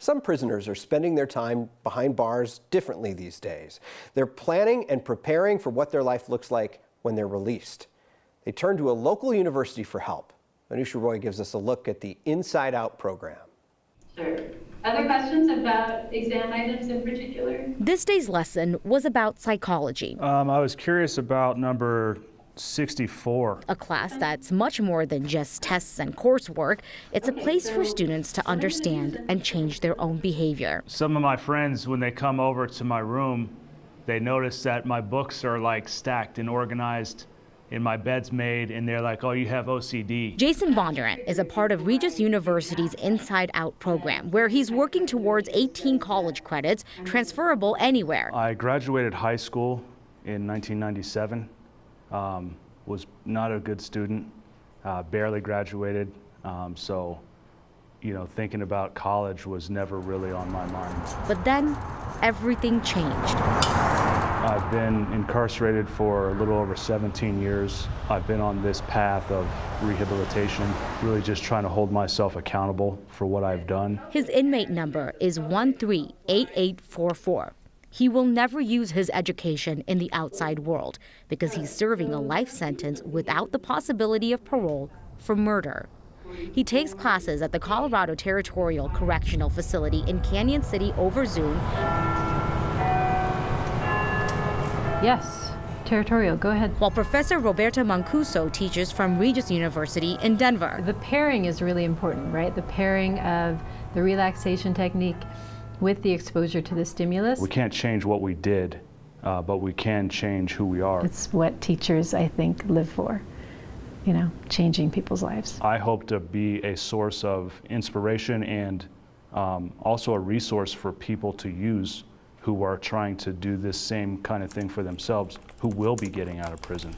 Some prisoners are spending their time behind bars differently these days. They're planning and preparing for what their life looks like when they're released. They turn to a local university for help. Anusha Roy gives us a look at the Inside Out program. Sure. Other questions about exam items in particular? This day's lesson was about psychology. I was curious about number 64. A class that's much more than just tests and coursework. It's a place for students to understand and change their own behavior. Some of my friends, when they come over to my room, they notice that my books are like stacked and organized and my bed's made, and they're like, oh, you have OCD. Jason Bondurant is a part of Regis University's Inside Out program, where he's working towards 18 college credits, transferable anywhere. I graduated high school in 1997. Was not a good student, barely graduated, so thinking about college was never really on my mind. But then everything changed. I've been incarcerated for a little over 17 years. I've been on this path of rehabilitation, really just trying to hold myself accountable for what I've done. His inmate number is 138844. He will never use his education in the outside world because he's serving a life sentence without the possibility of parole for murder. He takes classes at the Colorado Territorial Correctional Facility in Canyon City over Zoom. Yes, Territorial, go ahead. While Professor Roberta Mancuso teaches from Regis University in Denver. The pairing is really important, right? The pairing of the relaxation technique with the exposure to the stimulus. We can't change what we did, but we can change who we are. It's what teachers, I think, live for, changing people's lives. I hope to be a source of inspiration and also a resource for people to use who are trying to do this same kind of thing for themselves, who will be getting out of prison.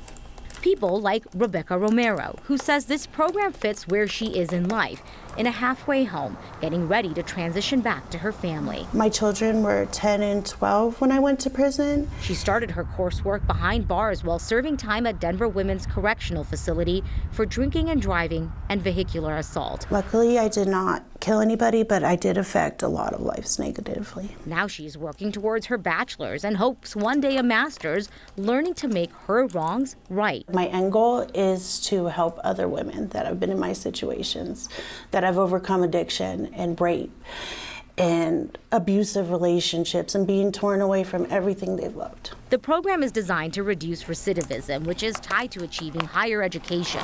People like Rebecca Romero, who says this program fits where she is in life, in a halfway home, getting ready to transition back to her family. My children were 10 and 12 when I went to prison. She started her coursework behind bars while serving time at Denver Women's Correctional Facility for drinking and driving and vehicular assault. Luckily, I did not kill anybody, but I did affect a lot of lives negatively. Now she's working towards her bachelor's and hopes one day a master's, learning to make her wrongs right. My end goal is to help other women that have been in my situations, that have overcome addiction and rape and abusive relationships and being torn away from everything they've loved. The program is designed to reduce recidivism, which is tied to achieving higher education.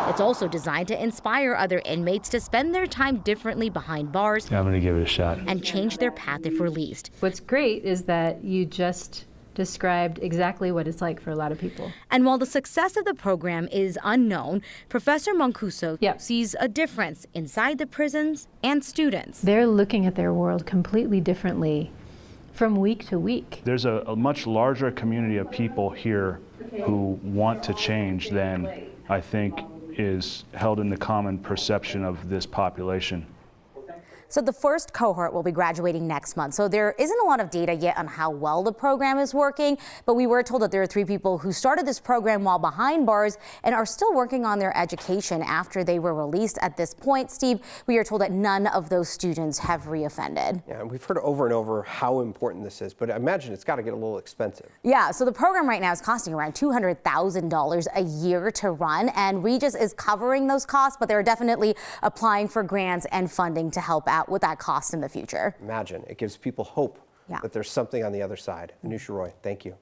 It's also designed to inspire other inmates to spend their time differently behind bars. I'm gonna give it a shot. And change their path if released. What's great is that you just described exactly what it's like for a lot of people. And while the success of the program is unknown, Professor Mancuso sees a difference inside the prisons and students. They're looking at their world completely differently from week to week. There's a much larger community of people here who want to change than I think is held in the common perception of this population. So the first cohort will be graduating next month. So there isn't a lot of data yet on how well the program is working, but we were told that there are 3 people who started this program while behind bars and are still working on their education after they were released. At this point, Steve, we are told that none of those students have reoffended. Yeah, and we've heard over and over how important this is, but I imagine it's got to get a little expensive. Yeah, so the program right now is costing around $200,000 a year to run, and Regis is covering those costs, but they're definitely applying for grants and funding to help out with that cost in the future. Imagine, it gives people hope that there's something on the other side. Anusha Roy, thank you.